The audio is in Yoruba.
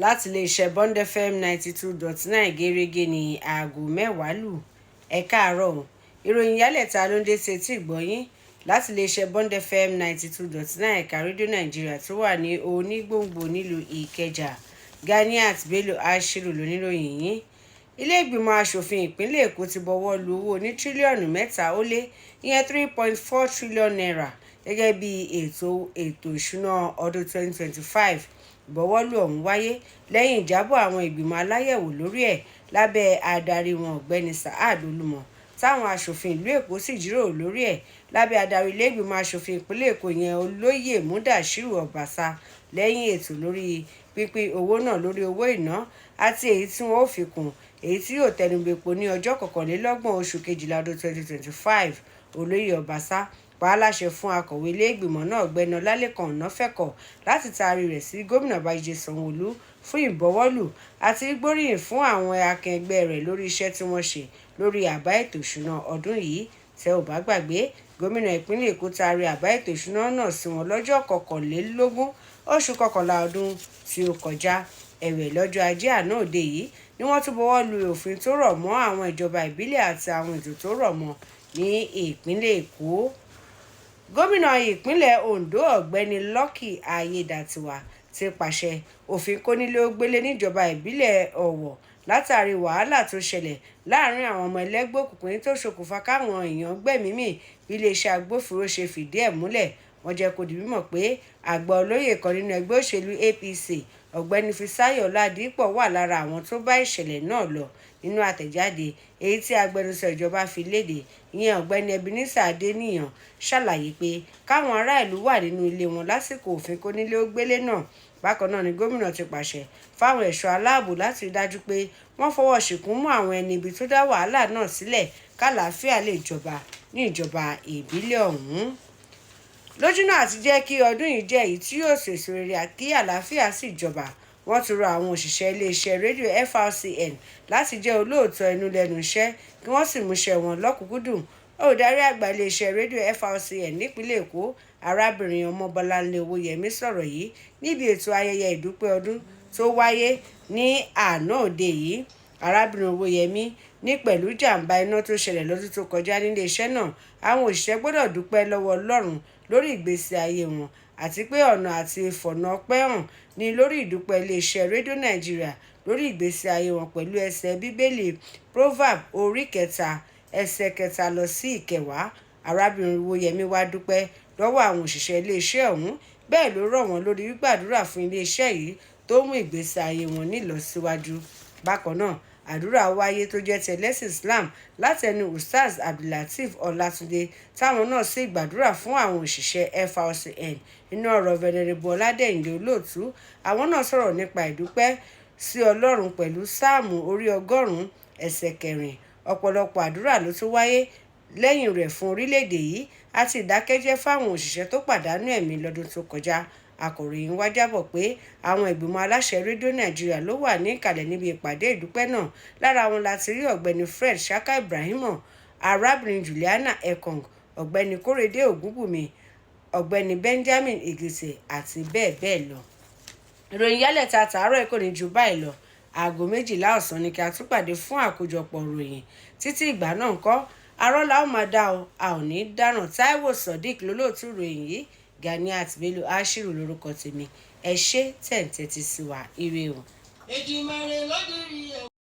láti iléeṣẹ́ Bond FM 92.9 gẹ́rẹ́gẹ́ ní aago 10 lù. Ẹ káàárọ̀ o. Ìròyìn ìyálẹ̀ta ló ń dé sí etí ìgbọ́yín láti iléeṣẹ́ Bond FM 92.9 ẹ̀ka rédíò Nàìjíríà tó wà ní onígbòǹgbò nílùú Ìkẹjà. Ganiat Bello Ashiru lóníròyìn yìí. Ilé ìgbìmọ̀ asòfin ìpínlẹ̀ Èkó ti bọwọ́ lu owó ní tírílíọ̀nù 3 ó lé ìyẹn 3.4 trillion naira gẹ́gẹ́ bí ètò ìṣúná ọdún 2025. Ìbọwọ́lù ọ̀hún wáyé lẹ́yìn ìjábọ̀ àwọn ìgbìmọ̀ aláyẹ̀wò lórí ẹ̀ lábẹ́ adarí wọn ọ̀gbẹ́ni Saad Olúmọ táwọn aṣòfin ìlú Èkó sì jíròrò lórí ẹ̀ lábẹ́ adarí ilé ìgbìmọ̀ aṣòfin ìpínlẹ̀ Èkó ìyẹn Olóyè Mudashiru Ọbàṣà lẹ́yìn ètò lórí pínpín owó náà lórí owó ìná àti èyí tí wọ́n ó fi kún èyí tí yóò tẹnubẹ́po ní ọjọ́ 21 oṣù kejìlá ọdún 2025. Olóyè Ọbàṣà pa á láṣẹ fún akọ̀wé ilé ìgbìmọ̀ náà ọ̀gbẹ́ni Ọlálékan Ọ̀nàfẹ́kọ̀ láti taari rẹ̀ sí gómìnà Babájídé Sanwó-Olú fún ìbọwọ́lù àti gbóríyìn fún àwọn akẹgbẹ́ rẹ̀ lórí iṣẹ́ tí wọ́n ṣe lórí àbá ètò ìṣúná ọdún yìí. Tẹ́ ò bá gbàgbé, gómìnà ìpínlẹ̀ Èkó taari àbá ètò ìṣúná náà sí wọn lọ́jọ́ 21 oṣù kọkànlá ọdún tí ó kọjá. Ẹ̀wẹ̀ lọ́jọ́ Ajé àná òde yìí ni wọ́n tún bọwọ́ lu òfin tó rọ̀ mọ́ àwọn ìjọba ìbílẹ̀ àti àwọn ètò tó rọ̀ mọ́ ní ìpínlẹ̀ Èkó. Gómìnà ìpínlẹ̀ Ondo ọ̀gbẹ́ni Lucky Ayédàtiwà ti pàṣẹ òfin kónílé-ó-gbélé níjọba ìbílẹ̀ Ọ̀wọ̀ látàrí wàhálà tó ṣẹlẹ̀ láàrin àwọn ọmọ ẹlẹ́gbẹ́ òkùnkùn tó ṣokùnfà káwọn èèyàn gbẹ̀mí mì bí iléeṣẹ́ agbófinró ṣe fìdí ẹ̀ múlẹ̀. Wọ́n jẹ́ kó di mímọ̀ pé àgbà olóyè kan nínú ẹgbẹ́ òṣèlú APC ọ̀gbẹ́ni Fisáyọ̀ Ládìpọ̀ wà lára àwọn tó bá ìṣẹ̀lẹ̀ náà lọ. Nínú àtẹ̀jáde èyí tí agbẹnusọ ìjọba fi léde, ìyẹn ọ̀gbẹ́ni Ebenezer Adéníyàn ṣàlàyé pé káwọn ará ìlú wà nínú ilé wọn lásìkò òfin kónílé-ó-gbélé náà. Bákan náà ni gómìnà ti pàṣẹ fáwọn ẹ̀ṣọ́ aláàbò láti rí dájú pé wọ́n fọwọ́ ṣìnkún mú àwọn ẹni ibi tó dá wàhálà náà sílẹ̀ kálàáfíà lè jọba ní ìjọba ìbílẹ̀ ọ̀hún. Lójúnà àti jẹ́ kí ọdún yìí jẹ́ èyí tí yóò sèso rere kí àlàáfíà sì jọba, wọ́n ti rọ àwọn òṣìṣẹ́ iléeṣẹ́ rédíò FRCN láti jẹ́ olóòótọ́ inú lẹ́nu iṣẹ́ kí wọ́n sì múṣẹ́ wọn lọ́kùnkúndùn. Olùdarí àgbà iléeṣẹ́ rédíò FRCN nípínlẹ̀ Èkó arábìnrin Ọmọbọ́láńlé Owóyẹmí sọ̀rọ̀ yìí níbi ètò ayẹyẹ ìdúpẹ́ ọdún tó wáyé ní àná òde yìí. Arábìnrin Owóyẹmí ní pẹ̀lú jàǹbá iná tó ṣẹlẹ̀ lọ́dún tó kọjá nílé iṣẹ́ náà, àwọn òṣìṣẹ́ gbọ́dọ̀ dúpẹ́ lọ́wọ́ Ọlọ́run lórí ìgbésí ayé wọn àti pé ọ̀nà àti ìfọ̀nà ọpẹ́ hàn ní lórí ìdúpẹ́ iléeṣẹ́ rédíò Nàìjíríà lórí ìgbésí ayé wọn pẹ̀lú ẹsẹ̀ Bíbélì Proverb orí 3 ẹsẹ̀ 3 lọ sí 10. Arábìnrin Owóyẹmí wá dúpẹ́ lọ́wọ́ àwọn òṣìṣẹ́ iléeṣẹ́ ọ̀hún, bẹ́ẹ̀ ló rọ̀ wọ́n lórí gbígbàdúrà fún iléeṣẹ́ yìí tó mú ìgbésí ayé wọn nílọsíwájú. Bákan náà, àdúrà wáyé tó jẹ́ tẹlẹ́sìn Islam látẹnu Ustaz Abdulateef Ọlátúndé táwọn náà sì gbàdúrà fún àwọn òṣìṣẹ́ FRCN. Nínú ọ̀rọ̀ Venerable Ọládẹ́yìndé Olóòtú, àwọn náà sọ̀rọ̀ nípa ìdúpẹ́ sí Ọlọ́run pẹ̀lú sáàmù orí 100 ẹsẹ̀ 4. Ọ̀pọ̀lọpọ̀ àdúrà ló tún wáyé lẹ́yìn rẹ̀ fún orílẹ̀-èdè yìí àti ìdákẹ́jẹ́ fáwọn òṣìṣẹ́ tó pàdánù ẹ̀mí lọ́dún tó kọjá. Akọ̀ròyìn wá jábọ̀ pé àwọn ìgbìmọ̀ aláṣẹ rédíò Nàìjíríà ló wà ní ìkàlẹ̀ níbi ìpàdé ìdúpẹ́ náà. Lára wọn láti rí ọ̀gbẹ́ni Fred Shaka Ibrahimo, arábìnrin Juliana Ekong, ọ̀gbẹ́ni Kórèdé Ògúnbùnmi, ọ̀gbẹ́ni Benjamin Igese àti bẹ́ẹ̀ bẹ́ẹ̀ lọ. Ìròyìn yálẹ̀ta tàárọ̀ kò ní ju báyìí lọ. Aago 12 ọ̀sán ni kí a tún pàdé fún àkójọpọ̀ ìròyìn. Títí ìgbà náà ńkọ́, arọ́lá ó máa dá o, a ò ní dáràn. Táíwò Sodiq lólóòtú ìròyìn yìí. Ganiat Bello Ashiru lórúkọ tèmi. Ẹ ṣé tẹ̀ ń tẹ́tí sí wa. Ire o.